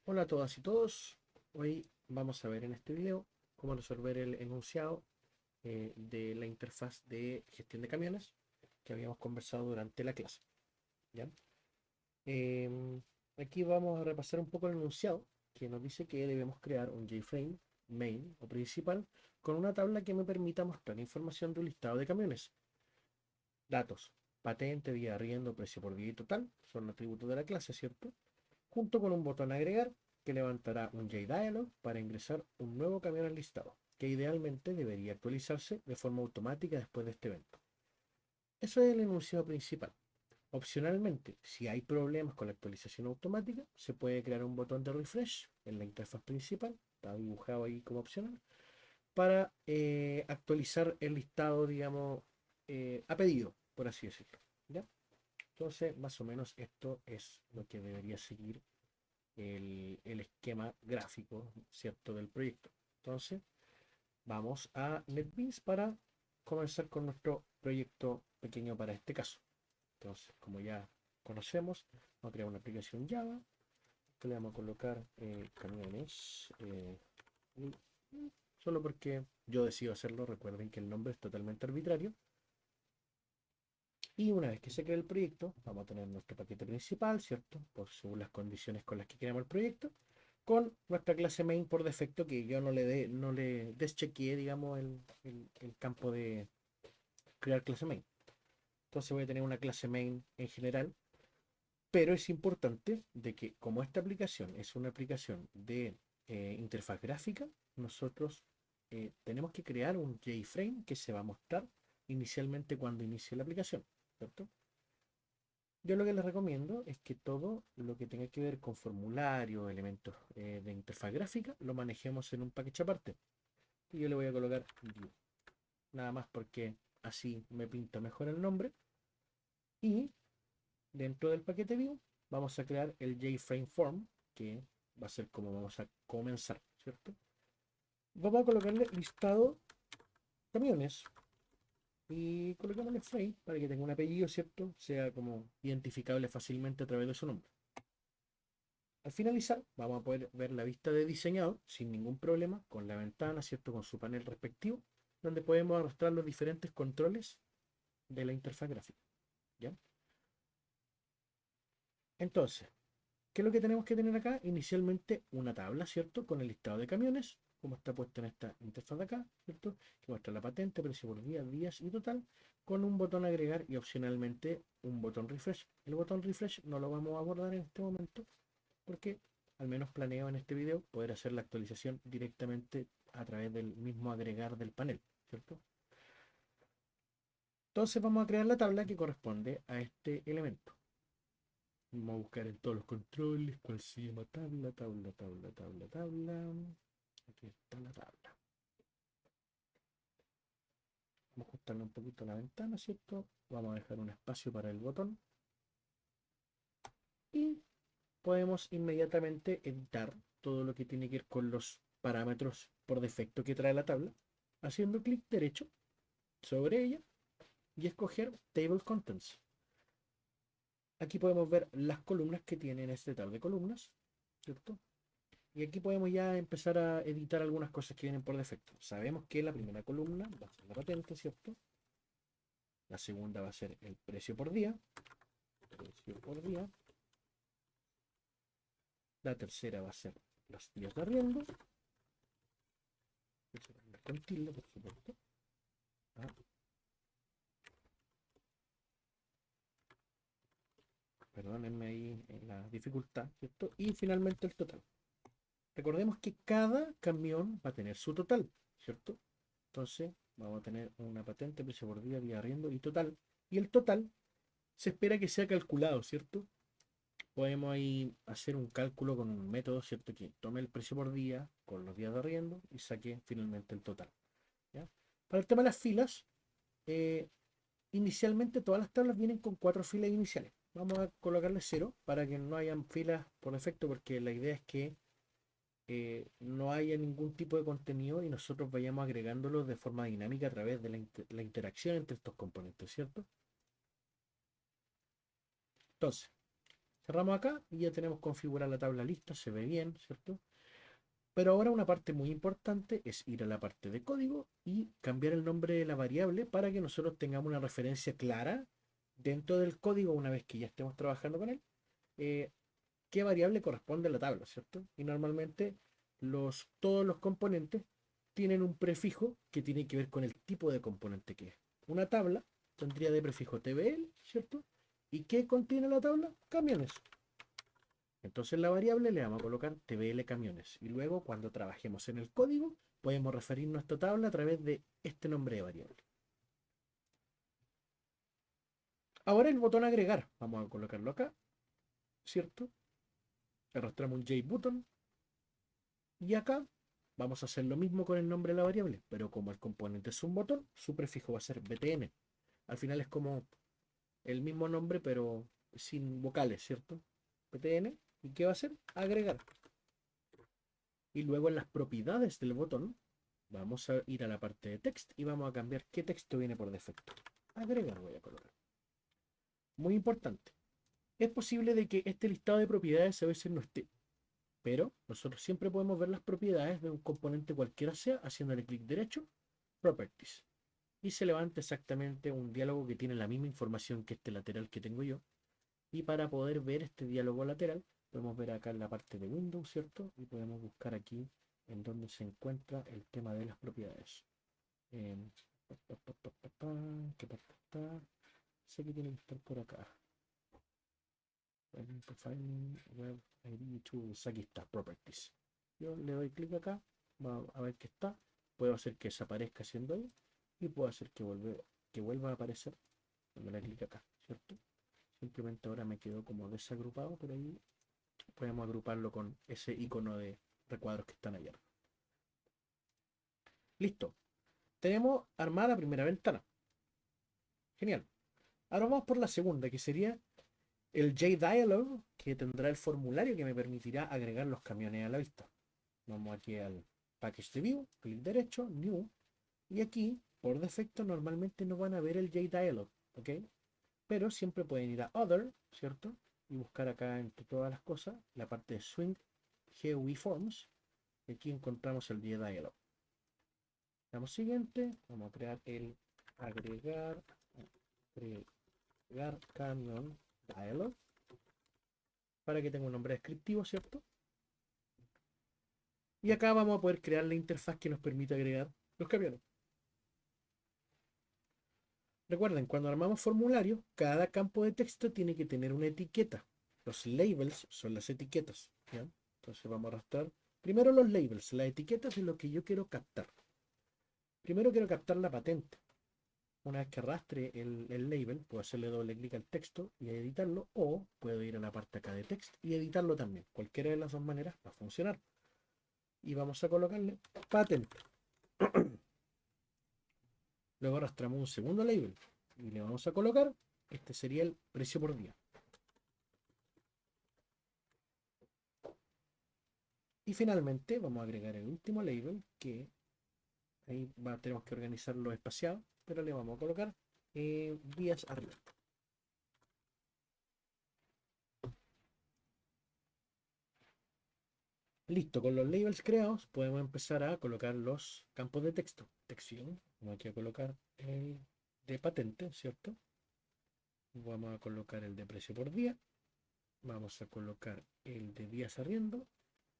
Hola a todas y todos. Hoy vamos a ver en este video cómo resolver el enunciado de la interfaz de gestión de camiones que habíamos conversado durante la clase. ¿Ya? Em, Aquí vamos a repasar un poco el enunciado que nos dice que debemos crear un JFrame main o principal con una tabla que me permita mostrar información de un listado de camiones. Datos, patente, día de arriendo, precio por día y total son atributos de la clase, ¿cierto? Junto con un botón agregar que levantará un JDialog para ingresar un nuevo camión al listado, que idealmente debería actualizarse de forma automática después de este evento. Eso es el enunciado principal. Opcionalmente, si hay problemas con la actualización automática, se puede crear un botón de refresh en la interfaz principal, está dibujado ahí como opcional, para actualizar el listado, digamos, a pedido, por así decirlo. ¿Ya? Entonces, más o menos esto es lo que debería seguir el esquema gráfico, ¿cierto?, del proyecto. Entonces, vamos a NetBeans para comenzar con nuestro proyecto pequeño para este caso. Entonces, como ya conocemos, vamos a crear una aplicación Java que le vamos a colocar camiones. Solo porque yo decido hacerlo, recuerden que el nombre es totalmente arbitrario. Y una vez que se cree el proyecto, vamos a tener nuestro paquete principal, ¿cierto? Por según las condiciones con las que queremos el proyecto, con nuestra clase main por defecto, que yo no le deschequeé, digamos, el campo de crear clase main. Entonces voy a tener una clase main en general, pero es importante de que como esta aplicación es una aplicación de interfaz gráfica, nosotros tenemos que crear un JFrame que se va a mostrar inicialmente cuando inicie la aplicación, ¿cierto? Yo lo que les recomiendo es que todo lo que tenga que ver con formulario, elementos de interfaz gráfica, lo manejemos en un package aparte. Y yo le voy a colocar Vue, nada más porque así me pinta mejor el nombre. Y dentro del paquete Vue vamos a crear el JFrame Form, que va a ser como vamos a comenzar, ¿cierto? Vamos a colocarle listado camiones y colocámosle frame para que tenga un apellido, ¿cierto? Sea como identificable fácilmente a través de su nombre. Al finalizar, vamos a poder ver la vista de diseñador sin ningún problema, con la ventana, ¿cierto? Con su panel respectivo, donde podemos arrastrar los diferentes controles de la interfaz gráfica. ¿Ya? Entonces, ¿qué es lo que tenemos que tener acá? Inicialmente una tabla, ¿cierto? Con el listado de camiones, como está puesto en esta interfaz de acá, ¿cierto? Que muestra la patente, precio por día, días y total, con un botón agregar y opcionalmente un botón refresh. El botón refresh no lo vamos a abordar en este momento, porque al menos planeo en este video poder hacer la actualización directamente a través del mismo agregar del panel, ¿cierto? Entonces vamos a crear la tabla que corresponde a este elemento. Vamos a buscar en todos los controles cuál se llama tabla. Aquí está la tabla. Vamos a ajustarle un poquito la ventana, ¿cierto? Vamos a dejar un espacio para el botón y podemos inmediatamente editar todo lo que tiene que ver con los parámetros por defecto que trae la tabla, haciendo clic derecho sobre ella y escoger Table Contents. Aquí podemos ver las columnas que tienen este tab de columnas, ¿cierto? Y aquí podemos ya empezar a editar algunas cosas que vienen por defecto. Sabemos que la primera columna va a ser la patente, ¿cierto? La segunda va a ser el precio por día. Precio por día. La tercera va a ser los días de arriendo. Con tilde, por supuesto. Ah, perdónenme ahí en la dificultad, ¿cierto? Y finalmente el total. Recordemos que cada camión va a tener su total, ¿cierto? Entonces vamos a tener una patente, precio por día, día de arriendo y total. Y el total se espera que sea calculado, ¿cierto? Podemos ahí hacer un cálculo con un método, ¿cierto? Que tome el precio por día con los días de arriendo y saque finalmente el total. ¿Ya? Para el tema de las filas, eh, inicialmente todas las tablas vienen con 4 filas iniciales. Vamos a colocarle 0 para que no hayan filas por defecto, porque la idea es que no haya ningún tipo de contenido y nosotros vayamos agregándolo de forma dinámica a través de la interacción entre estos componentes, ¿cierto? Entonces, Cerramos acá y ya tenemos configurada la tabla lista, se ve bien, ¿cierto? Pero ahora una parte muy importante es ir a la parte de código y cambiar el nombre de la variable para que nosotros tengamos una referencia clara dentro del código una vez que ya estemos trabajando con él. Qué variable corresponde a la tabla, ¿cierto? Y normalmente todos los componentes tienen un prefijo que tiene que ver con el tipo de componente que es. Una tabla tendría de prefijo tbl, ¿cierto? ¿Y qué contiene la tabla? Camiones. Entonces la variable le vamos a colocar tbl camiones. Y luego cuando trabajemos en el código, podemos referirnos a esta tabla a través de este nombre de variable. Ahora el botón agregar. Vamos a colocarlo acá, ¿cierto? Arrastramos un JButton. Y acá vamos a hacer lo mismo con el nombre de la variable, pero como el componente es un botón, su prefijo va a ser btn. Al final es como el mismo nombre, pero sin vocales, ¿cierto? btn. ¿Y qué va a hacer? Agregar. Y luego en las propiedades del botón, vamos a ir a la parte de text y vamos a cambiar qué texto viene por defecto. Agregar voy a colocar. Muy importante. Es posible de que este listado de propiedades a veces no esté, pero nosotros siempre podemos ver las propiedades de un componente cualquiera sea haciéndole clic derecho, Properties. Y se levanta exactamente un diálogo que tiene la misma información que este lateral que tengo yo. Y para poder ver este diálogo lateral, podemos ver acá en la parte de Windows, ¿cierto? Y podemos buscar aquí en donde se encuentra el tema de las propiedades. ¿Qué parte está? Sé que tiene que estar por acá. Web ID Tools, aquí está, Properties. Yo le doy clic acá, vamos a ver qué está. Puedo hacer que desaparezca haciendo ahí y puedo hacer que vuelva a aparecer cuando le clic acá, ¿cierto? Simplemente ahora me quedó como desagrupado, por ahí podemos agruparlo con ese icono de recuadros que están allá. Listo. Tenemos armada la primera ventana. Genial. Ahora vamos por la segunda, que sería el JDialog, que tendrá el formulario que me permitirá agregar los camiones a la vista. Vamos aquí al Package de View, clic derecho, New, y aquí, por defecto, normalmente no van a ver el JDialog, ¿ok? Pero siempre pueden ir a Other, ¿cierto? Y buscar acá entre todas las cosas la parte de Swing GUI Forms, y aquí encontramos el JDialog. Damos siguiente, vamos a crear el agregar camión dialog para que tenga un nombre descriptivo, ¿cierto? Y acá vamos a poder crear la interfaz que nos permite agregar los camiones. Recuerden, cuando armamos formularios, cada campo de texto tiene que tener una etiqueta. Los labels son las etiquetas, ¿ya? Entonces vamos a arrastrar primero los labels, las etiquetas de lo que yo quiero captar. Primero quiero captar la patente. Una vez que arrastre el label, puedo hacerle doble clic al texto y editarlo, o puedo ir a la parte acá de text y editarlo también. Cualquiera de las dos maneras va a funcionar. Y vamos a colocarle patente. Luego arrastramos un segundo label y le vamos a colocar, este sería el precio por día. Y finalmente vamos a agregar el último label, que ahí tenemos que organizarlo espaciado, pero le vamos a colocar días arriba. Listo, con los labels creados podemos empezar a colocar los campos de texto. Texción, vamos aquí a colocar el de patente, ¿cierto? Vamos a colocar el de precio por día. Vamos a colocar el de días arriendo.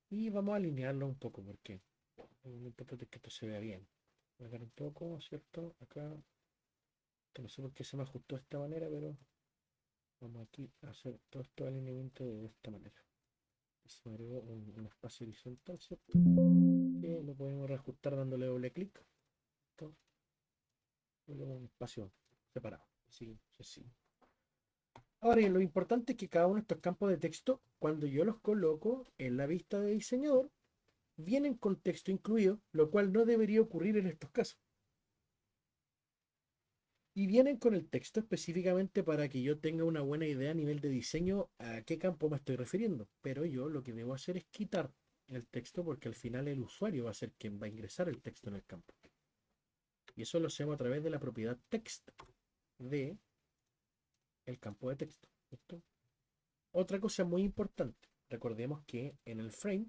Y vamos a alinearlo un poco porque lo importante es que esto se vea bien. Voy a dar un poco, ¿cierto? Acá, que no sé por qué se me ajustó de esta manera, pero vamos aquí a hacer todo este alineamiento de esta manera. Se me agregó un espacio horizontal, ¿cierto? Que lo podemos reajustar dándole doble clic. Y luego un espacio separado. Así, así. Ahora bien, lo importante es que cada uno de estos campos de texto, cuando yo los coloco en la vista de diseñador, vienen con texto incluido, lo cual no debería ocurrir en estos casos. Y vienen con el texto específicamente para que yo tenga una buena idea a nivel de diseño a qué campo me estoy refiriendo. Pero yo lo que debo hacer es quitar el texto porque al final el usuario va a ser quien va a ingresar el texto en el campo. Y eso lo hacemos a través de la propiedad text de el campo de texto. ¿Listo? Otra cosa muy importante, recordemos que en el frame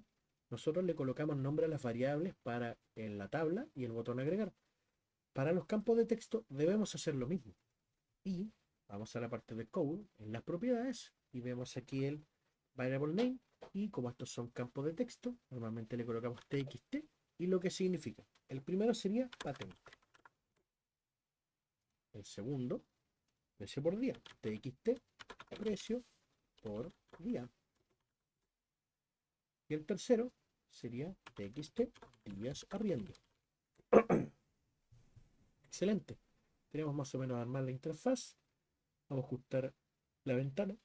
nosotros le colocamos nombre a las variables para en la tabla y el botón agregar. Para los campos de texto debemos hacer lo mismo. Y vamos a la parte de code, en las propiedades, y vemos aquí el variable name, y como estos son campos de texto, normalmente le colocamos txt y lo que significa. El primero sería patente. El segundo, precio por día, txt, precio por día. Y el tercero sería txt, días arriendo. Excelente. Tenemos más o menos armada la interfaz. Vamos a ajustar la ventana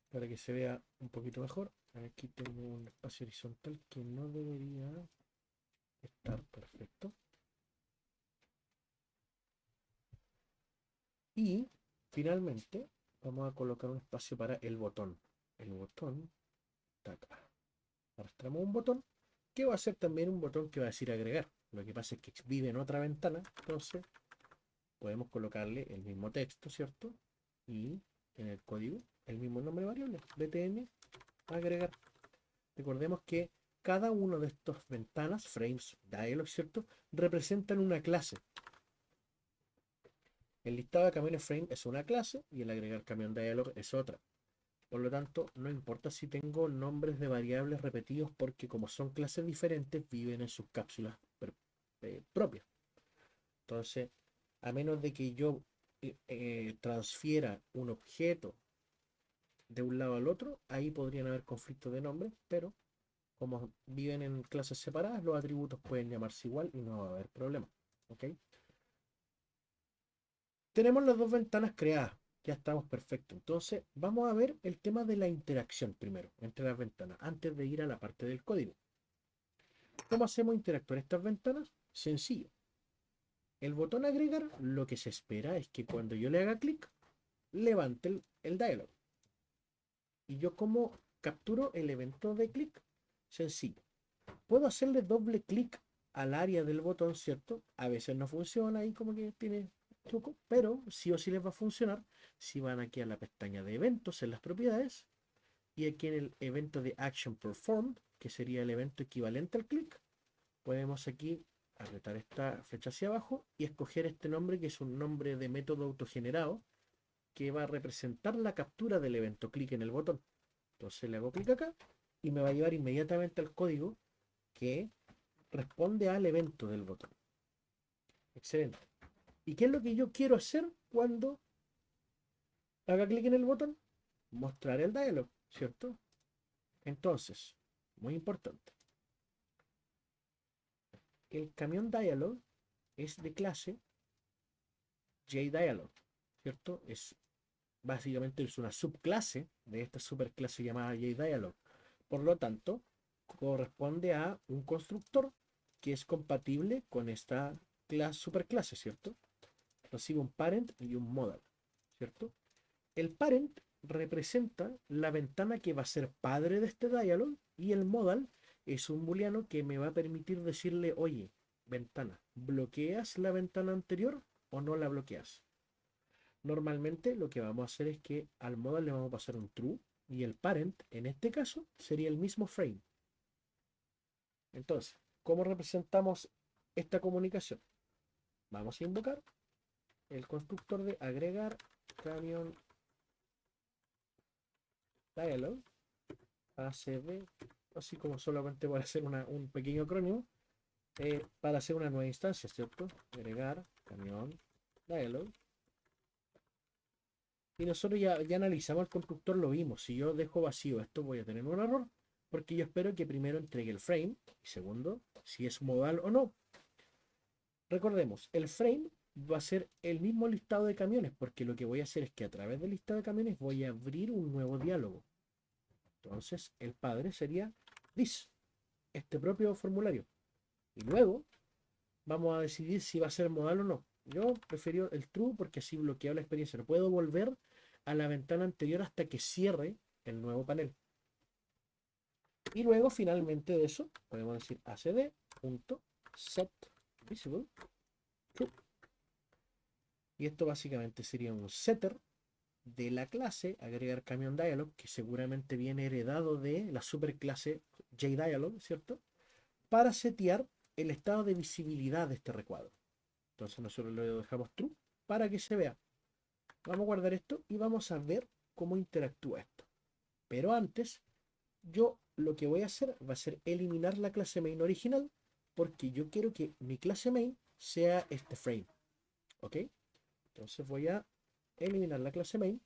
para que se vea un poquito mejor. Aquí tengo un espacio horizontal que no debería estar perfecto. Y finalmente vamos a colocar un espacio para el botón. El botón está acá. Arrastramos un botón que va a ser también un botón que va a decir agregar. Lo que pasa es que vive en otra ventana, entonces podemos colocarle el mismo texto, ¿cierto? Y en el código el mismo nombre variable, btn agregar. Recordemos que cada uno de estos ventanas, frames, dialog, ¿cierto? Representan una clase. El listado de camiones frame es una clase y el agregar camión dialog es otra. Por lo tanto, no importa si tengo nombres de variables repetidos porque como son clases diferentes, viven en sus cápsulas propias. Entonces, a menos de que yo transfiera un objeto de un lado al otro, ahí podrían haber conflictos de nombres, pero como viven en clases separadas, los atributos pueden llamarse igual y no va a haber problema. ¿Ok? Tenemos las dos ventanas creadas. Ya estamos perfectos. Entonces, vamos a ver el tema de la interacción primero entre las ventanas, antes de ir a la parte del código. ¿Cómo hacemos interactuar estas ventanas? Sencillo. El botón agregar, lo que se espera es que cuando yo le haga clic, levante el dialog. ¿Y yo cómo capturo el evento de clic? Sencillo. Puedo hacerle doble clic al área del botón, ¿cierto? A veces no funciona ahí como que tiene truco, pero sí o sí les va a funcionar si van aquí a la pestaña de eventos en las propiedades y aquí en el evento de Action Performed, que sería el evento equivalente al clic, podemos aquí apretar esta flecha hacia abajo y escoger este nombre que es un nombre de método autogenerado que va a representar la captura del evento clic en el botón. Entonces le hago clic acá y me va a llevar inmediatamente al código que responde al evento del botón. Excelente. ¿Y qué es lo que yo quiero hacer cuando haga clic en el botón? Mostrar el dialog, ¿cierto? Entonces, muy importante. El camión dialog es de clase JDialog, ¿cierto? Básicamente es una subclase de esta superclase llamada JDialog. Por lo tanto, corresponde a un constructor que es compatible con esta superclase, ¿cierto? Recibe un parent y un modal, ¿cierto? El parent representa la ventana que va a ser padre de este dialog y el modal es un booleano que me va a permitir decirle, oye, ventana, ¿bloqueas la ventana anterior o no la bloqueas? Normalmente lo que vamos a hacer es que al modal le vamos a pasar un true y el parent, en este caso, sería el mismo frame. Entonces, ¿cómo representamos esta comunicación? Vamos a invocar el constructor de agregar camión dialog ACD, así como solamente para hacer un pequeño acrónimo, para hacer una nueva instancia, ¿cierto? Agregar camión dialog. Y nosotros ya analizamos el constructor, lo vimos. Si yo dejo vacío esto, voy a tener un error, porque yo espero que primero entregue el frame, y segundo, si es modal o no. Recordemos, el frame va a ser el mismo listado de camiones, porque lo que voy a hacer es que a través del listado de camiones voy a abrir un nuevo diálogo. Entonces, el padre sería this, este propio formulario. Y luego vamos a decidir si va a ser modal o no. Yo prefiero el true porque así bloqueo la experiencia. No puedo volver a la ventana anterior hasta que cierre el nuevo panel. Y luego, finalmente de eso, podemos decir acd.setVisible true. Y esto básicamente sería un setter de la clase agregar camión dialog, que seguramente viene heredado de la superclase JDialog, ¿cierto? Para setear el estado de visibilidad de este recuadro. Entonces nosotros lo dejamos true para que se vea. Vamos a guardar esto y vamos a ver cómo interactúa esto. Pero antes, yo lo que voy a hacer va a ser eliminar la clase main original, porque yo quiero que mi clase main sea este frame. ¿Ok? Entonces voy a eliminar la clase main.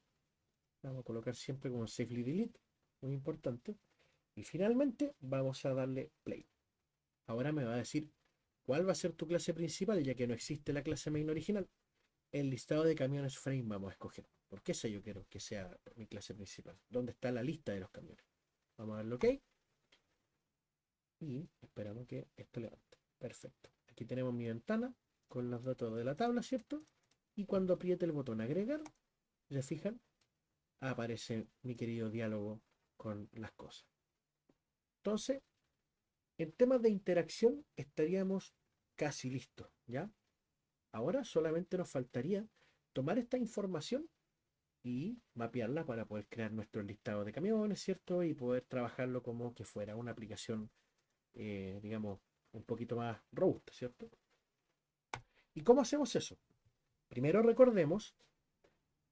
Vamos a colocar siempre como safely delete, muy importante. Y finalmente vamos a darle play. Ahora me va a decir cuál va a ser tu clase principal, ya que no existe la clase main original. El listado de camiones frame vamos a escoger, porque esa yo quiero que sea mi clase principal. ¿Dónde está la lista de los camiones? Vamos a darle OK. Y esperamos que esto levante. Perfecto. Aquí tenemos mi ventana con los datos de la tabla, ¿cierto? Y cuando apriete el botón agregar, ¿se fijan? Aparece mi querido diálogo con las cosas. Entonces, en temas de interacción estaríamos casi listos, ¿ya? Ahora solamente nos faltaría tomar esta información y mapearla para poder crear nuestro listado de camiones, ¿cierto? Y poder trabajarlo como que fuera una aplicación, digamos, un poquito más robusta, ¿cierto? ¿Y cómo hacemos eso? Primero recordemos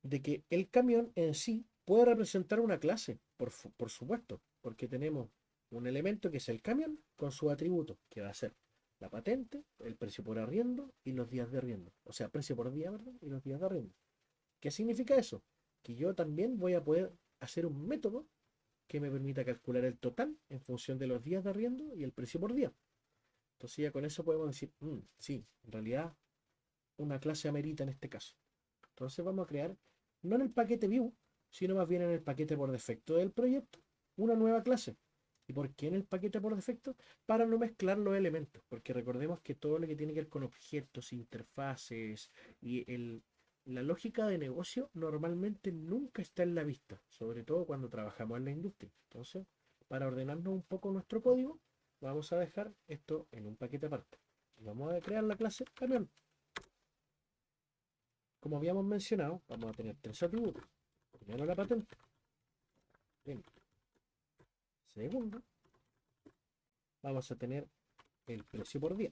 de que el camión en sí puede representar una clase, por supuesto, porque tenemos un elemento que es el camión con su atributo, que va a ser la patente, el precio por arriendo y los días de arriendo. O sea, precio por día, ¿verdad? Y los días de arriendo. ¿Qué significa eso? Que yo también voy a poder hacer un método que me permita calcular el total en función de los días de arriendo y el precio por día. Entonces ya con eso podemos decir, sí, en realidad una clase amerita en este caso. Entonces vamos a crear, no en el paquete view, sino más bien en el paquete por defecto del proyecto, una nueva clase. ¿Y por qué en el paquete por defecto? Para no mezclar los elementos, porque recordemos que todo lo que tiene que ver con objetos, interfaces y la lógica de negocio normalmente nunca está en la vista, sobre todo cuando trabajamos en la industria. Entonces, para ordenarnos un poco nuestro código, vamos a dejar esto en un paquete aparte. Y vamos a crear la clase camión. Como habíamos mencionado, vamos a tener tres atributos. Primero la patente. Primero. Segundo, vamos a tener el precio por día.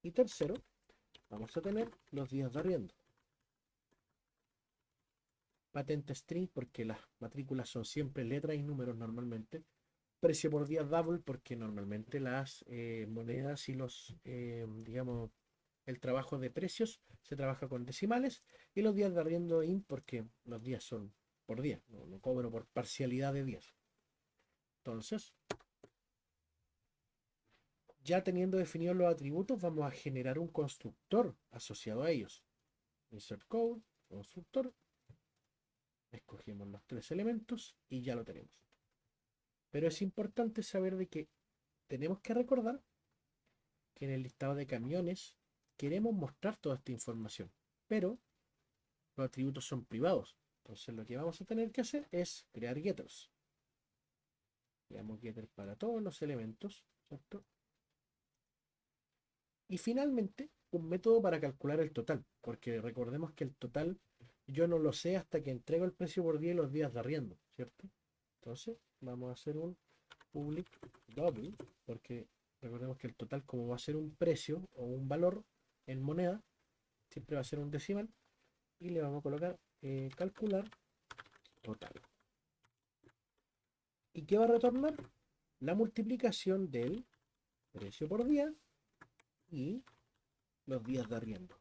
Y tercero, vamos a tener los días de arriendo. Patente string porque las matrículas son siempre letras y números normalmente. Precio por día double porque normalmente las monedas y los, digamos, el trabajo de precios se trabaja con decimales. Y los días de arriendo int porque los días son por día, no cobro por parcialidad de días. Entonces, ya teniendo definidos los atributos, vamos a generar un constructor asociado a ellos. Insert code, constructor. Escogemos los tres elementos y ya lo tenemos. Pero es importante saber de que tenemos que recordar que en el listado de camiones queremos mostrar toda esta información, pero los atributos son privados. Entonces lo que vamos a tener que hacer es crear getters. Creamos getter para todos los elementos, ¿cierto? Y finalmente, un método para calcular el total, porque recordemos que el total yo no lo sé hasta que entrego el precio por día y los días de arriendo, ¿cierto? Entonces, vamos a hacer un public double, porque recordemos que el total, como va a ser un precio o un valor en moneda, siempre va a ser un decimal, y le vamos a colocar calcular total. ¿Y qué va a retornar? La multiplicación del precio por día y los días de arriendo.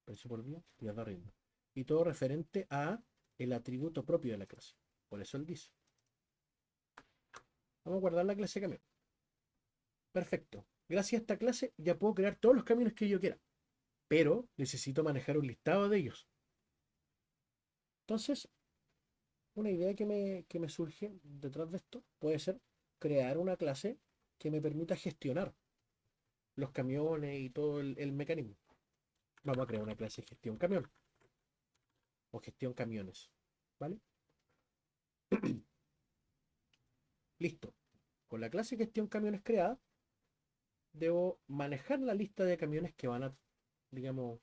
Precio por día, días de arriendo. Y todo referente a el atributo propio de la clase. Por eso él dice. Vamos a guardar la clase camión. Perfecto. Gracias a esta clase ya puedo crear todos los camiones que yo quiera. Pero necesito manejar un listado de ellos. Entonces, una idea que me surge detrás de esto puede ser crear una clase que me permita gestionar los camiones y todo el mecanismo. Vamos a crear una clase de gestión camión o gestión camiones. ¿Vale? Listo. Con la clase gestión camiones creada, debo manejar la lista de camiones que van a, digamos,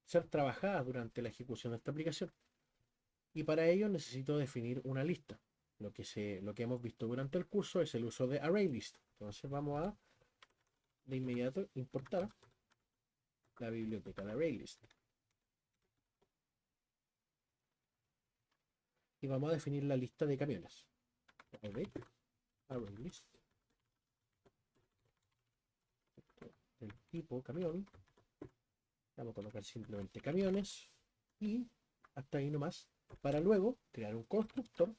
ser trabajadas durante la ejecución de esta aplicación. Y para ello necesito definir una lista. Lo que hemos visto durante el curso es el uso de ArrayList. Entonces vamos a de inmediato importar la biblioteca de ArrayList. Y vamos a definir la lista de camiones. ArrayList. El tipo camión. Vamos a colocar simplemente camiones. Y hasta ahí nomás. Para luego crear un constructor.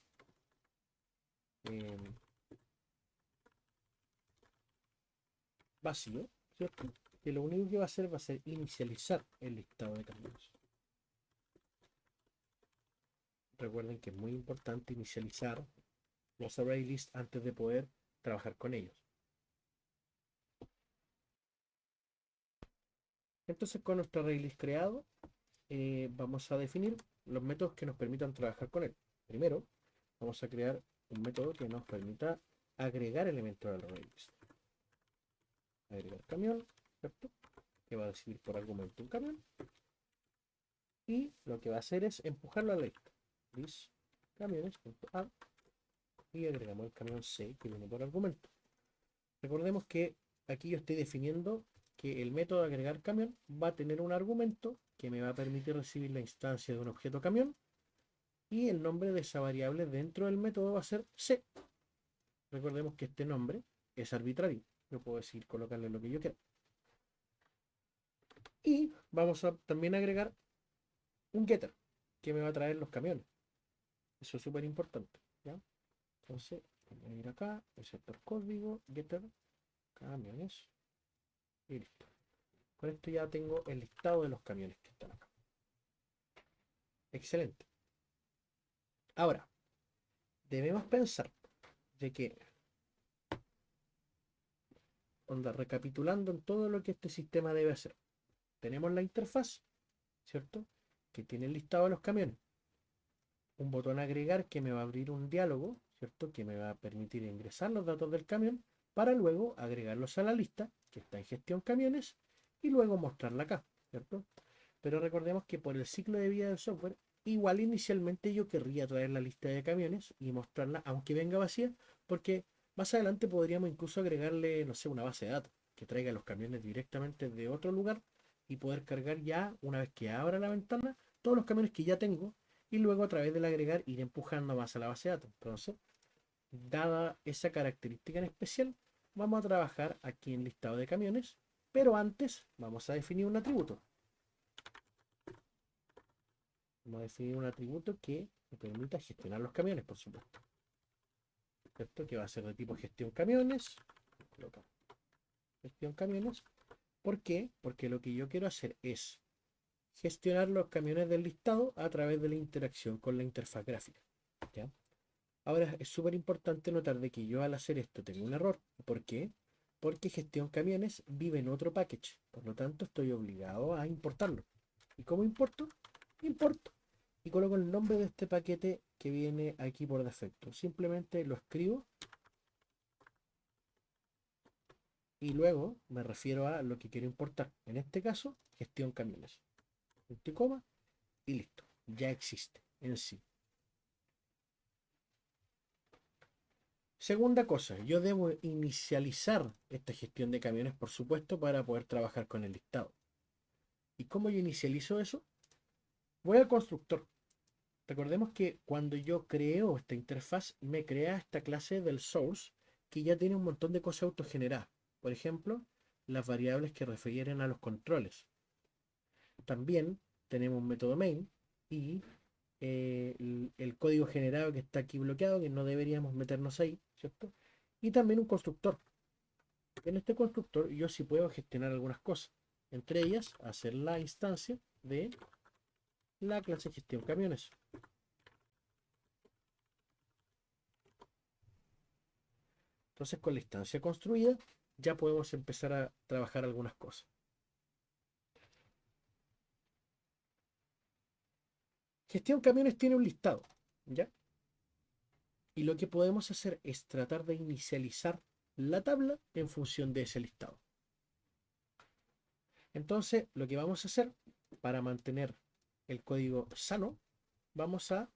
Vacío, ¿cierto? Que lo único que va a hacer va a ser inicializar el listado de camiones. Recuerden que es muy importante inicializar los array lists antes de poder trabajar con ellos. Entonces, con nuestro array list creado, vamos a definir los métodos que nos permitan trabajar con él. Primero, vamos a crear un método que nos permita agregar elementos al array list. Agregar camión, ¿cierto? Que va a recibir por argumento un camión. Y lo que va a hacer es empujarlo a la lista. List camiones.add y agregamos el camión C que viene por argumento. Recordemos que aquí yo estoy definiendo que el método de agregar camión va a tener un argumento que me va a permitir recibir la instancia de un objeto camión y el nombre de esa variable dentro del método va a ser C. Recordemos que este nombre es arbitrario. Yo puedo decidir colocarle lo que yo quiera. Y vamos a también agregar un getter que me va a traer los camiones. Eso es súper importante, ¿ya? Entonces, voy a ir acá, el sector código, getter, camiones, y listo. Con esto ya tengo el listado de los camiones que están acá. Excelente. Ahora, debemos pensar de que, recapitulando en todo lo que este sistema debe hacer, tenemos la interfaz, ¿cierto? Que tiene el listado de los camiones. Un botón agregar que me va a abrir un diálogo, ¿cierto? Que me va a permitir ingresar los datos del camión para luego agregarlos a la lista que está en gestión camiones y luego mostrarla acá, ¿cierto? Pero recordemos que por el ciclo de vida del software, igual inicialmente yo querría traer la lista de camiones y mostrarla aunque venga vacía, porque más adelante podríamos incluso agregarle, no sé, una base de datos que traiga los camiones directamente de otro lugar y poder cargar ya, una vez que abra la ventana, todos los camiones que ya tengo y luego a través del agregar ir empujando más a la base de datos. Entonces, dada esa característica en especial, vamos a trabajar aquí en listado de camiones, pero antes vamos a definir un atributo. Vamos a definir un atributo que me permita gestionar los camiones, por supuesto. ¿Cierto? Que va a ser de tipo gestión camiones. Gestión camiones. ¿Por qué? Porque lo que yo quiero hacer es gestionar los camiones del listado a través de la interacción con la interfaz gráfica. ¿Ya? Ahora es súper importante notar de que yo al hacer esto tengo un error. ¿Por qué? Porque gestión camiones vive en otro package. Por lo tanto, estoy obligado a importarlo. ¿Y cómo importo? Importo y coloco el nombre de este paquete que viene aquí por defecto. Simplemente lo escribo y luego me refiero a lo que quiero importar. En este caso, gestión camiones. Punto y coma y listo. Ya existe en sí. Segunda cosa, yo debo inicializar esta gestión de camiones, por supuesto, para poder trabajar con el listado. ¿Y cómo yo inicializo eso? Voy al constructor. Recordemos que cuando yo creo esta interfaz, me crea esta clase del source que ya tiene un montón de cosas autogeneradas. Por ejemplo, las variables que refieren a los controles. También tenemos un método main y el código generado que está aquí bloqueado, que no deberíamos meternos ahí, ¿cierto? Y también un constructor. En este constructor yo sí puedo gestionar algunas cosas. Entre ellas, hacer la instancia de la clase gestión camiones. Entonces, con la instancia construida, ya podemos empezar a trabajar algunas cosas. Gestión camiones tiene un listado, ¿ya? Y lo que podemos hacer es tratar de inicializar la tabla en función de ese listado. Entonces, lo que vamos a hacer para mantener el código sano, vamos a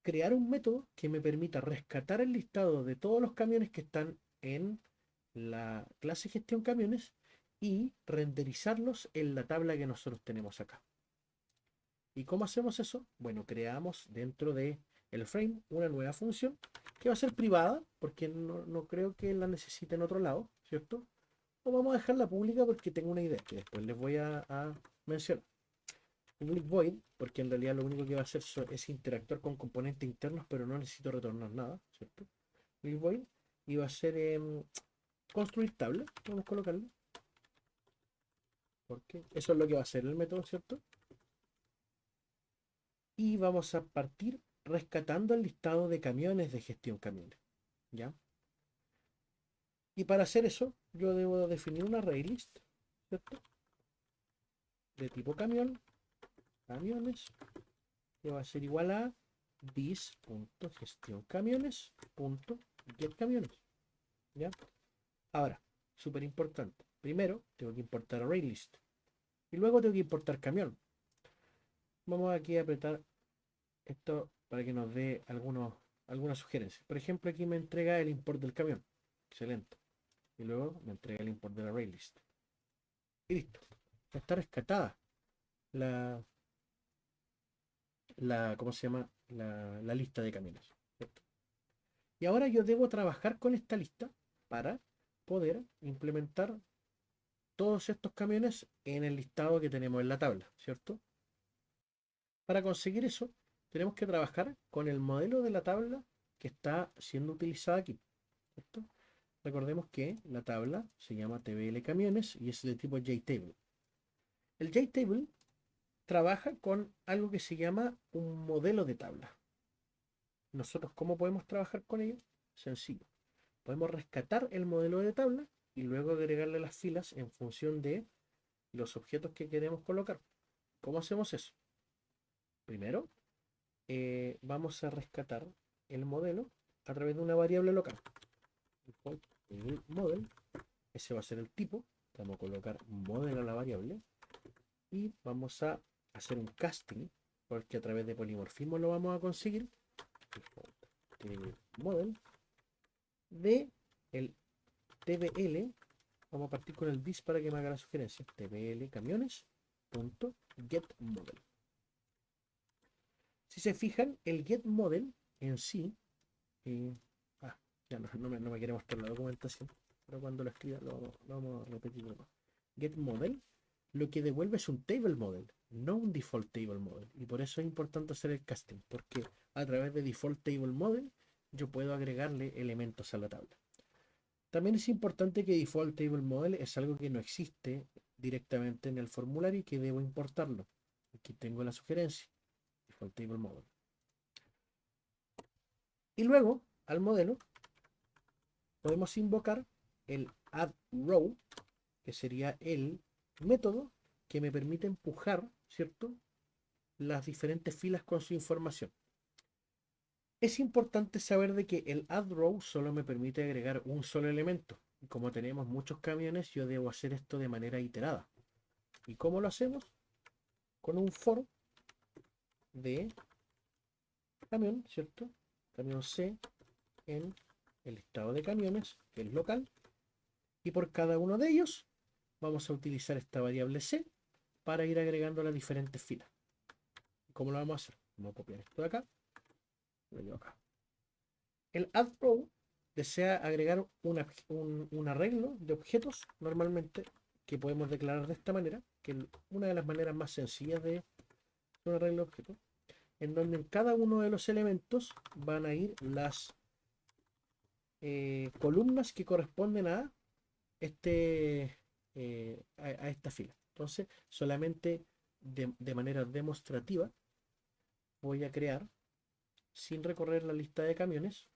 crear un método que me permita rescatar el listado de todos los camiones que están en la clase gestión camiones y renderizarlos en la tabla que nosotros tenemos acá. ¿Y cómo hacemos eso? Bueno, creamos dentro de el frame una nueva función que va a ser privada porque no creo que la necesite en otro lado, ¿cierto? O vamos a dejarla pública porque tengo una idea que después les voy a mencionar. Public void, porque en realidad lo único que va a hacer es interactuar con componentes internos, pero no necesito retornar nada, ¿cierto? Public void, y va a ser construir tabla, vamos a colocarlo, porque eso es lo que va a hacer el método, ¿cierto? Y vamos a partir rescatando el listado de camiones de gestión camiones, ¿ya? Y para hacer eso, yo debo definir una array list, ¿cierto? De tipo camión, camiones, que va a ser igual a this.gestioncamiones.getCamiones, ¿ya? Ahora, súper importante. Primero, tengo que importar ArrayList. Y luego tengo que importar camión. Vamos aquí a apretar esto para que nos dé algunas sugerencias. Por ejemplo, aquí me entrega el import del camión. Excelente. Y luego me entrega el import del ArrayList. Y listo. Ya está rescatada la ¿cómo se llama? La lista de camiones, ¿cierto? Y ahora yo debo trabajar con esta lista para poder implementar todos estos camiones en el listado que tenemos en la tabla, ¿cierto? Para conseguir eso, tenemos que trabajar con el modelo de la tabla que está siendo utilizada aquí, ¿cierto? Recordemos que la tabla se llama TBL camiones y es de tipo JTable. El JTable trabaja con algo que se llama un modelo de tabla. Nosotros, ¿cómo podemos trabajar con ello? Sencillo. Podemos rescatar el modelo de tabla y luego agregarle las filas en función de los objetos que queremos colocar. ¿Cómo hacemos eso? Primero, vamos a rescatar el modelo a través de una variable local. Model, ese va a ser el tipo. Vamos a colocar model a la variable y vamos a hacer un casting porque a través de polimorfismo lo vamos a conseguir. Model de el TBL. Vamos a partir con el this para que me haga la sugerencia. TBL camiones.getModel. Si se fijan, el getModel en sí, ya no me quiere mostrar la documentación, pero cuando lo escriba lo vamos a repetir de nuevo. GetModel lo que devuelve es un table model, no un default table model. Y por eso es importante hacer el casting, porque a través de default table model yo puedo agregarle elementos a la tabla. También es importante que default table model es algo que no existe directamente en el formulario y que debo importarlo. Aquí tengo la sugerencia, default table model. Y luego, al modelo, podemos invocar el addRow, que sería el método que me permite empujar, ¿cierto?, las diferentes filas con su información. Es importante saber de que el addRow solo me permite agregar un solo elemento. Y como tenemos muchos camiones, yo debo hacer esto de manera iterada. ¿Y cómo lo hacemos? Con un for de camión, ¿cierto? Camión C en el listado de camiones, que es local. Y por cada uno de ellos vamos a utilizar esta variable C para ir agregando las diferentes filas. ¿Cómo lo vamos a hacer? Vamos a copiar esto de acá. Lo llevo acá. El addRow desea agregar un arreglo de objetos normalmente que podemos declarar de esta manera, que es una de las maneras más sencillas de un arreglo de objetos, en donde en cada uno de los elementos van a ir las columnas que corresponden a esta fila. Entonces, solamente de manera demostrativa voy a crear, sin recorrer la lista de camiones,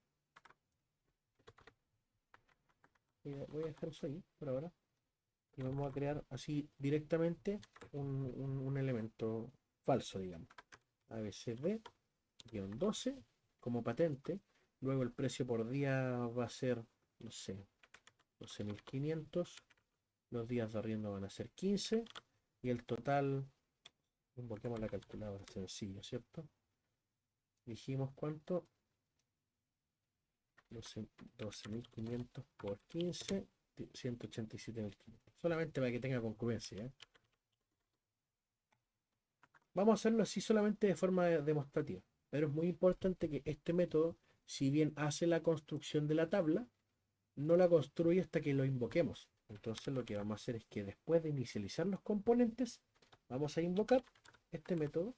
voy a dejar eso ahí por ahora, y vamos a crear así directamente un elemento falso, digamos. ABCD-12 como patente. Luego el precio por día va a ser, no sé, 12.500. Los días de arriendo van a ser 15. y el total, invoquemos la calculadora, sencillo, ¿cierto? Dijimos cuánto, 12.500 por 15, 187.500. Solamente para que tenga concurrencia, ¿eh? Vamos a hacerlo así solamente de forma demostrativa. Pero es muy importante que este método, si bien hace la construcción de la tabla, no la construye hasta que lo invoquemos. Entonces lo que vamos a hacer es que después de inicializar los componentes, vamos a invocar este método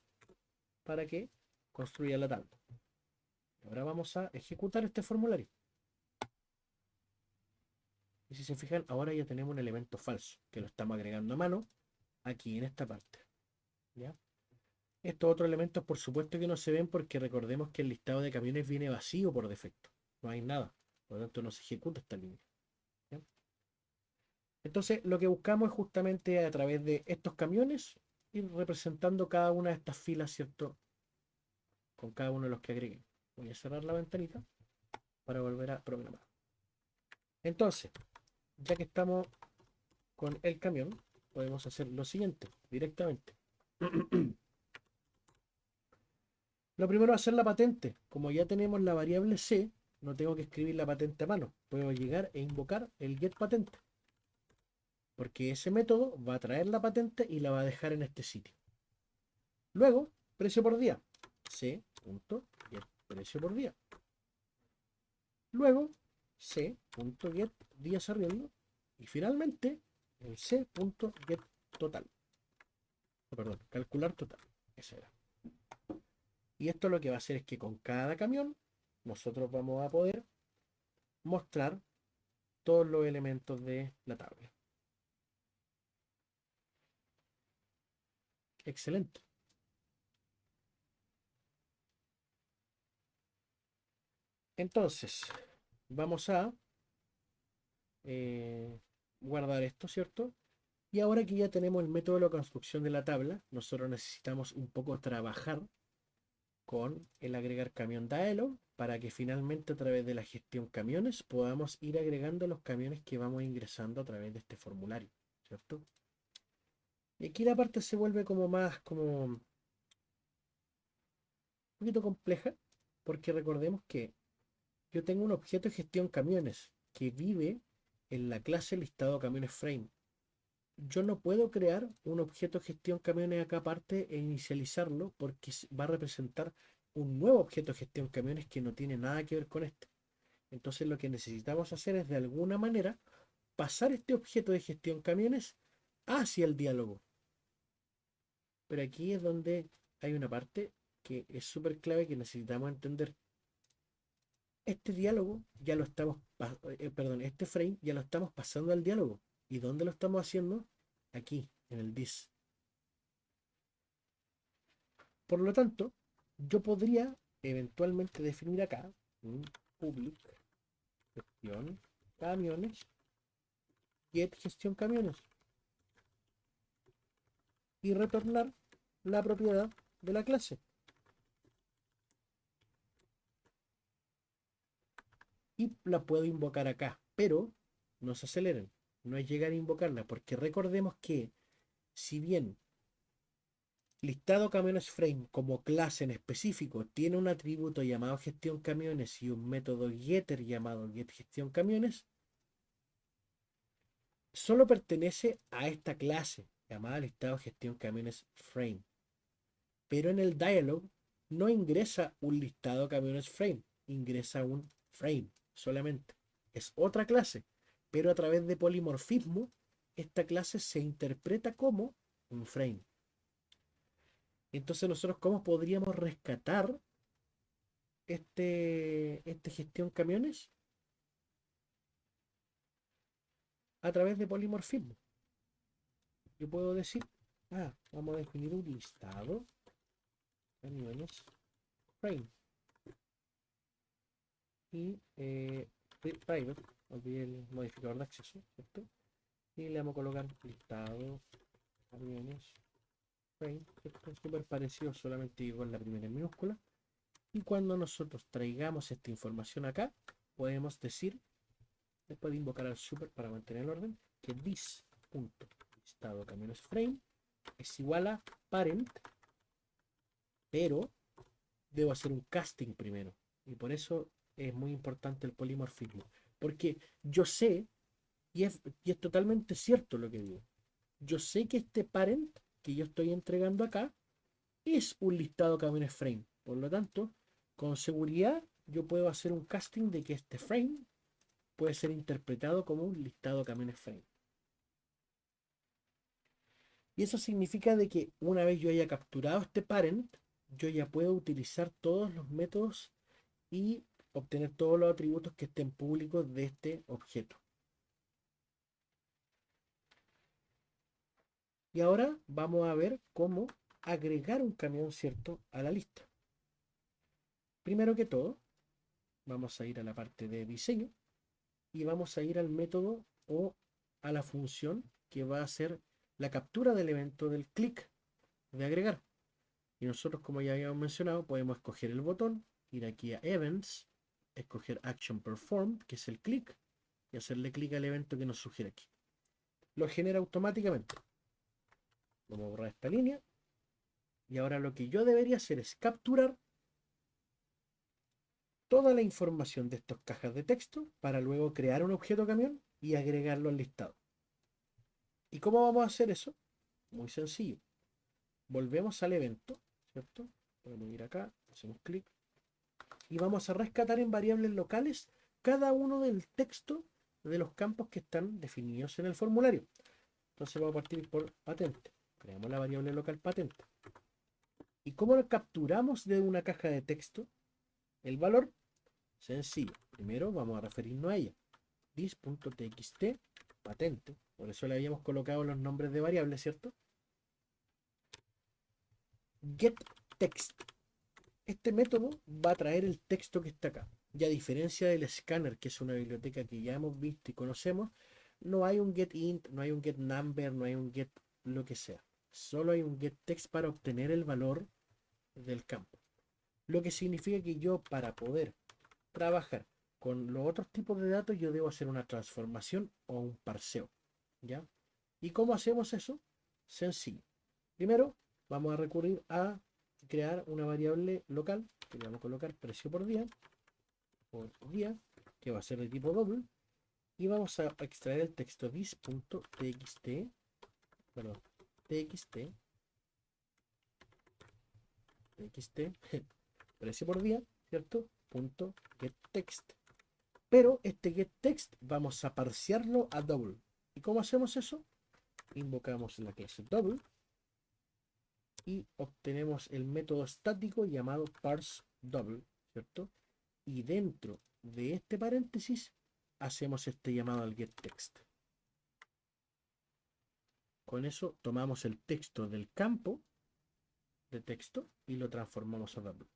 para que construya la tabla. Ahora vamos a ejecutar este formulario. Y si se fijan, ahora ya tenemos un elemento falso, que lo estamos agregando a mano aquí en esta parte. ¿Ya? Estos otros elementos por supuesto que no se ven porque recordemos que el listado de camiones viene vacío por defecto. No hay nada. Por lo tanto no se ejecuta esta línea. ¿Ya? Entonces lo que buscamos es justamente a través de estos camiones ir representando cada una de estas filas, ¿cierto? Con cada uno de los que agregué. Voy a cerrar la ventanita para volver a programar. Entonces, ya que estamos con el camión, podemos hacer lo siguiente directamente. Lo primero es hacer la patente. Como ya tenemos la variable C, no tengo que escribir la patente a mano. Puedo llegar e invocar el getPatente. Porque ese método va a traer la patente y la va a dejar en este sitio. Luego, precio por día. C.getPrecio por día. Luego, C.getDías arriendo. Y finalmente, el C.getTotal. Perdón, calcular total. Ese era. Y esto lo que va a hacer es que con cada camión nosotros vamos a poder mostrar todos los elementos de la tabla. Excelente. Entonces, vamos a guardar esto, ¿cierto? Y ahora que ya tenemos el método de la construcción de la tabla, nosotros necesitamos un poco trabajar con el agregar camión dialog para que finalmente a través de la gestión camiones podamos ir agregando los camiones que vamos ingresando a través de este formulario, ¿cierto? Y aquí la parte se vuelve como más, como un poquito compleja, porque recordemos que yo tengo un objeto de gestión camiones que vive en la clase listado camiones frame. Yo no puedo crear un objeto de gestión camiones acá aparte e inicializarlo porque va a representar un nuevo objeto de gestión camiones que no tiene nada que ver con este. Entonces lo que necesitamos hacer es de alguna manera pasar este objeto de gestión camiones hacia el diálogo. Pero aquí es donde hay una parte que es súper clave que necesitamos entender. Este diálogo ya lo estamos, perdón, este frame ya lo estamos pasando al diálogo. ¿Y dónde lo estamos haciendo? Aquí, en el this. Por lo tanto, yo podría eventualmente definir acá un public gestión camiones, get gestión camiones y retornar la propiedad de la clase. Y la puedo invocar acá, pero no se aceleren, no es llegar a invocarla, porque recordemos que si bien listado camiones frame como clase en específico tiene un atributo llamado gestión camiones y un método getter llamado getGestión camiones, solo pertenece a esta clase llamada listado gestión camiones frame. Pero en el dialog no ingresa un listado camiones frame, ingresa un frame solamente. Es otra clase, pero a través de polimorfismo, esta clase se interpreta como un frame. Entonces nosotros, ¿cómo podríamos rescatar este gestión camiones? A través de polimorfismo. Yo puedo decir, vamos a definir un listado camiones frame. Y private, olvidé el modificador de acceso, ¿cierto? Y le vamos a colocar listado camiones frame, ¿cierto? Súper parecido, solamente con la primera en minúscula. Y cuando nosotros traigamos esta información acá, podemos decir, después de invocar al super para mantener el orden, que this.listado camiones frame es igual a parent, pero debo hacer un casting primero. Y por eso es muy importante el polimorfismo. Porque yo sé, y es totalmente cierto lo que digo, yo sé que este parent que yo estoy entregando acá es un listado camiones frame. Por lo tanto, con seguridad yo puedo hacer un casting de que este frame puede ser interpretado como un listado camiones frame. Y eso significa de que una vez yo haya capturado este parent, yo ya puedo utilizar todos los métodos y obtener todos los atributos que estén públicos de este objeto. Y ahora vamos a ver cómo agregar un camión, ¿cierto?, a la lista. Primero que todo, vamos a ir a la parte de diseño y vamos a ir al método o a la función que va a hacer la captura del evento del clic de agregar. Y nosotros, como ya habíamos mencionado, podemos escoger el botón, ir aquí a Events, escoger Action Performed, que es el clic, y hacerle clic al evento que nos sugiere aquí. Lo genera automáticamente. Vamos a borrar esta línea. Y ahora lo que yo debería hacer es capturar toda la información de estas cajas de texto para luego crear un objeto camión y agregarlo al listado. ¿Y cómo vamos a hacer eso? Muy sencillo. Volvemos al evento, ¿cierto? Podemos ir acá, hacemos clic y vamos a rescatar en variables locales cada uno del texto de los campos que están definidos en el formulario. Entonces vamos a partir por patente. Creamos la variable local patente. ¿Y cómo lo capturamos de una caja de texto? El valor, sencillo. Primero vamos a referirnos a ella. This.txt patente. Por eso le habíamos colocado los nombres de variables, ¿cierto? GetText. Este método va a traer el texto que está acá. Y a diferencia del scanner, que es una biblioteca que ya hemos visto y conocemos, no hay un getInt, no hay un getNumber, no hay un get lo que sea. Solo hay un getText para obtener el valor del campo. Lo que significa que yo, para poder trabajar con los otros tipos de datos, yo debo hacer una transformación o un parseo. ¿Ya? ¿Y cómo hacemos eso? Sencillo. Primero, vamos a recurrir a crear una variable local que le vamos a colocar precio por día, que va a ser de tipo double, y vamos a extraer el texto this.txt, perdón, txt, precio por día, ¿cierto? Punto getText. Pero este getText vamos a parsearlo a double. ¿Y cómo hacemos eso? Invocamos la clase double y obtenemos el método estático llamado parseDouble, ¿cierto? Y dentro de este paréntesis hacemos este llamado al getText. Con eso tomamos el texto del campo de texto y lo transformamos a double.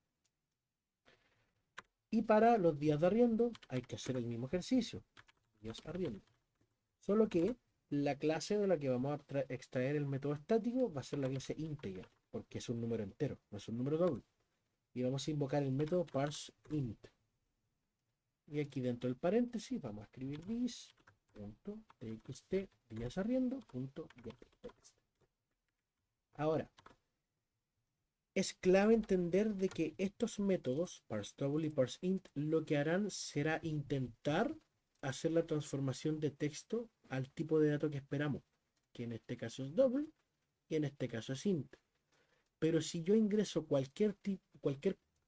Y para los días de arriendo hay que hacer el mismo ejercicio. Días arriendo. Solo que la clase de la que vamos a extraer el método estático va a ser la clase integer, porque es un número entero, no es un número doble. Y vamos a invocar el método parseInt. Y aquí dentro del paréntesis vamos a escribir this.txt díasarriendo.getText. Ahora, es clave entender de que estos métodos, parseDouble y parseInt, lo que harán será intentar hacer la transformación de texto al tipo de dato que esperamos, que en este caso es double y en este caso es int. Pero si yo ingreso cualquier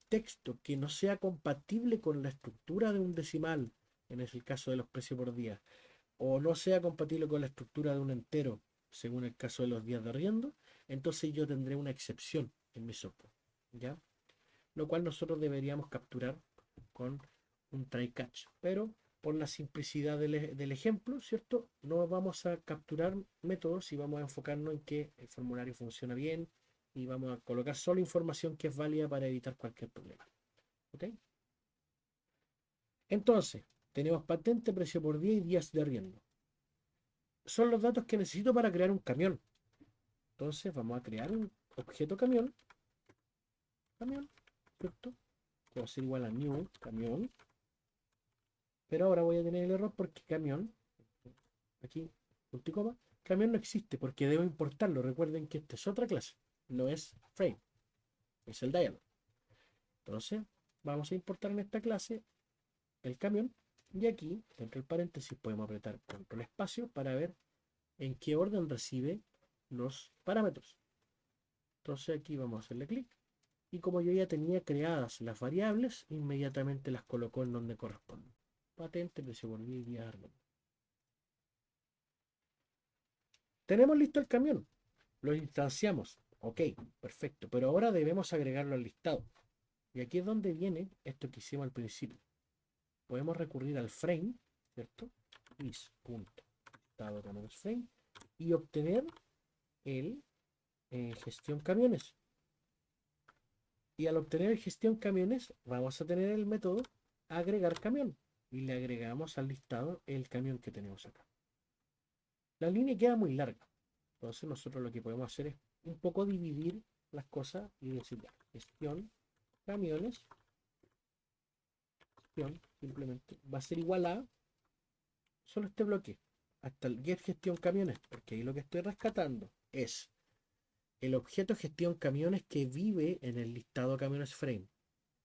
texto que no sea compatible con la estructura de un decimal, en el caso de los precios por día, o no sea compatible con la estructura de un entero, según el caso de los días de arriendo, entonces yo tendré una excepción en mi software, ¿ya? Lo cual nosotros deberíamos capturar con un try catch, pero por la simplicidad del ejemplo, ¿cierto? No vamos a capturar métodos y vamos a enfocarnos en que el formulario funciona bien y vamos a colocar solo información que es válida para evitar cualquier problema. ¿Ok? Entonces, tenemos patente, precio por día y días de arriendo. Son los datos que necesito para crear un camión. Entonces vamos a crear un objeto camión, ¿cierto? Que va a ser igual a new camión. Pero ahora voy a tener el error porque camión, aquí, punto y coma, Camión no existe porque debo importarlo. Recuerden que esta es otra clase, no es frame, es el dialog. Entonces, vamos a importar en esta clase el camión y aquí, dentro del paréntesis, podemos apretar control espacio para ver en qué orden recibe los parámetros. Entonces aquí vamos a hacerle clic y como yo ya tenía creadas las variables, inmediatamente las colocó en donde corresponden. Patente, precio por día, armando. Tenemos listo el camión, lo instanciamos, ok, perfecto, pero ahora debemos agregarlo al listado. Y aquí es donde viene esto que hicimos al principio. Podemos recurrir al frame, ¿cierto? Is.listado camiones frame y obtener el gestión camiones. Y al obtener el gestión camiones, vamos a tener el método agregar camión. Y le agregamos al listado el camión que tenemos acá. La línea queda muy larga. Entonces nosotros lo que podemos hacer es un poco dividir las cosas y decir ya, gestión camiones, gestión simplemente va a ser igual a solo este bloque, hasta el get gestión camiones, porque ahí lo que estoy rescatando es el objeto gestión camiones que vive en el listado camiones frame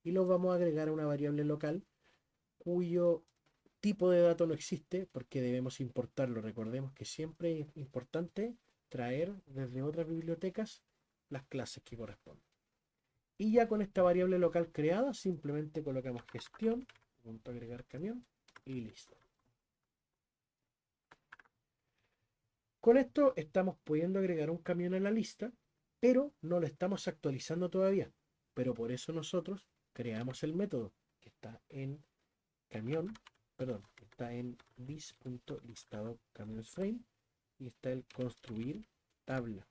y lo vamos a agregar a una variable local cuyo tipo de dato no existe porque debemos importarlo. Recordemos que siempre es importante traer desde otras bibliotecas las clases que corresponden. Y ya con esta variable local creada, simplemente colocamos gestión, punto agregar camión y listo. Con esto estamos pudiendo agregar un camión a la lista, pero no lo estamos actualizando todavía. Pero por eso nosotros creamos el método que está en camión, perdón, está en bis.listado camiones frame y está el construir tabla.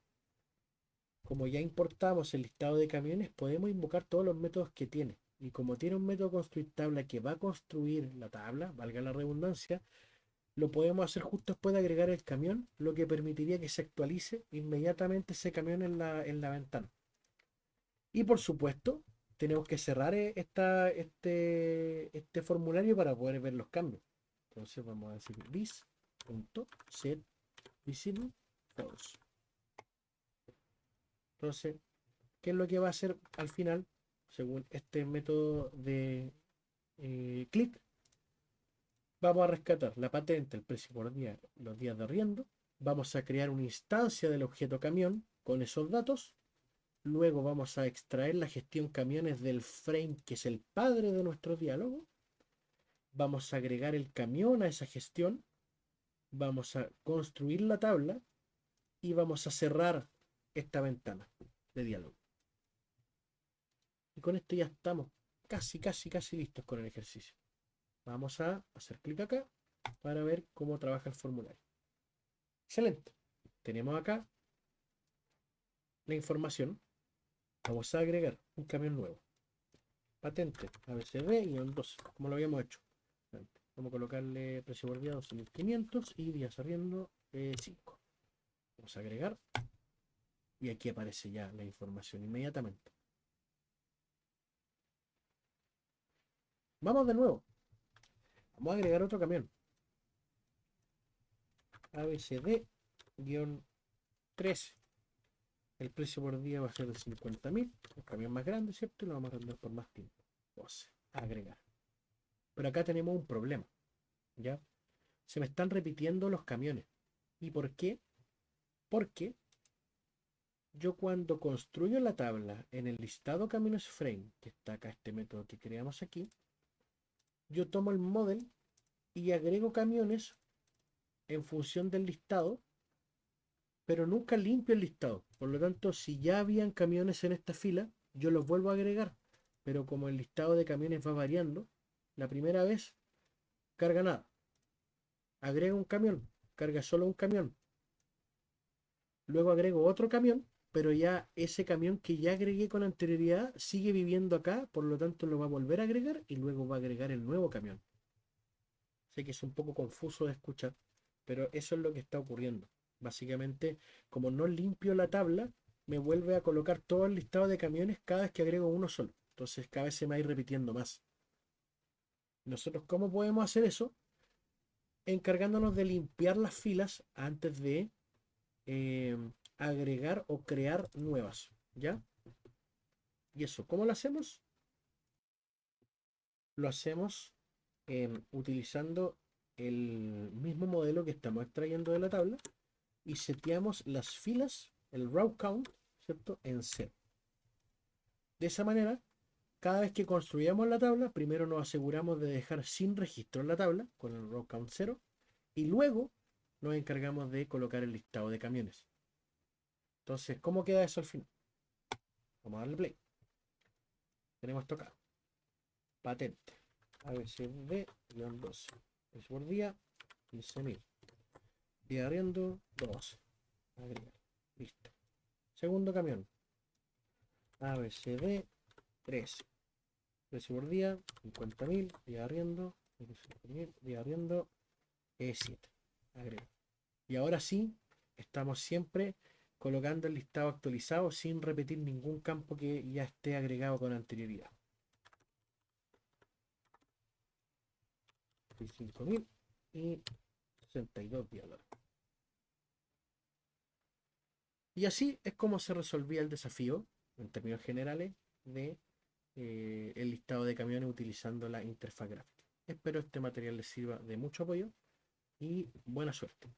Como ya importamos el listado de camiones, podemos invocar todos los métodos que tiene. Y como tiene un método construir tabla que va a construir la tabla, valga la redundancia, lo podemos hacer justo después de agregar el camión, lo que permitiría que se actualice inmediatamente ese camión en la ventana. Y por supuesto, tenemos que cerrar este formulario para poder ver los cambios. Entonces vamos a decir this.set visible false. Entonces, ¿qué es lo que va a hacer al final? Según este método de click, vamos a rescatar la patente, el precio por día, los días de arriendo. Vamos a crear una instancia del objeto camión con esos datos. Luego vamos a extraer la gestión camiones del frame, que es el padre de nuestro diálogo. Vamos a agregar el camión a esa gestión. Vamos a construir la tabla y vamos a cerrar esta ventana de diálogo. Y con esto ya estamos casi listos con el ejercicio. Vamos a hacer clic acá para ver cómo trabaja el formulario. Excelente. Tenemos acá la información. Vamos a agregar un camión nuevo. Patente ABCD-12, como lo habíamos hecho. Vamos a colocarle precio por día 12.500 y días arriendo 5. Vamos a agregar y aquí aparece ya la información inmediatamente. Vamos de nuevo. Vamos a agregar otro camión. ABCD-13. El precio por día va a ser de 50.000. Un camión más grande, ¿cierto? Y lo vamos a vender por más tiempo. 12. Agregar. Pero acá tenemos un problema. ¿Ya? Se me están repitiendo los camiones. ¿Y por qué? Porque yo cuando construyo la tabla en el listado camiones frame, que está acá este método que creamos aquí, yo tomo el model y agrego camiones en función del listado, pero nunca limpio el listado. Por lo tanto, si ya habían camiones en esta fila, yo los vuelvo a agregar. Pero como el listado de camiones va variando, la primera vez carga nada. Agrega un camión, carga solo un camión. Luego agrego otro camión, pero ya ese camión que ya agregué con anterioridad sigue viviendo acá, por lo tanto lo va a volver a agregar y luego va a agregar el nuevo camión. Sé que es un poco confuso de escuchar, pero eso es lo que está ocurriendo. Básicamente, como no limpio la tabla, me vuelve a colocar todo el listado de camiones cada vez que agrego uno solo. Entonces cada vez se me va a ir repitiendo más. Nosotros, ¿cómo podemos hacer eso? Encargándonos de limpiar las filas antes de eh, agregar o crear nuevas, ¿ya? ¿Y eso cómo lo hacemos? Lo hacemos utilizando el mismo modelo que estamos extrayendo de la tabla y seteamos las filas, el row count, ¿cierto? En cero. De esa manera, cada vez que construyamos la tabla, primero nos aseguramos de dejar sin registro la tabla con el row count 0 y luego nos encargamos de colocar el listado de camiones. Entonces, ¿cómo queda eso al final? Vamos a darle play. Tenemos esto acá. Patente. ABCD-12. Precio por día, 15.000. Día de arriendo, 12. Agregar. Listo. Segundo camión. ABCD, 13. Precio por día, 50.000. Día de arriendo, 25.000. Día de arriendo, 7. Agregar. Y ahora sí, estamos siempre colocando el listado actualizado sin repetir ningún campo que ya esté agregado con anterioridad. 65.000 y 62 $. Y así es como se resolvía el desafío, en términos generales, de el listado de camiones utilizando la interfaz gráfica. Espero este material les sirva de mucho apoyo y buena suerte.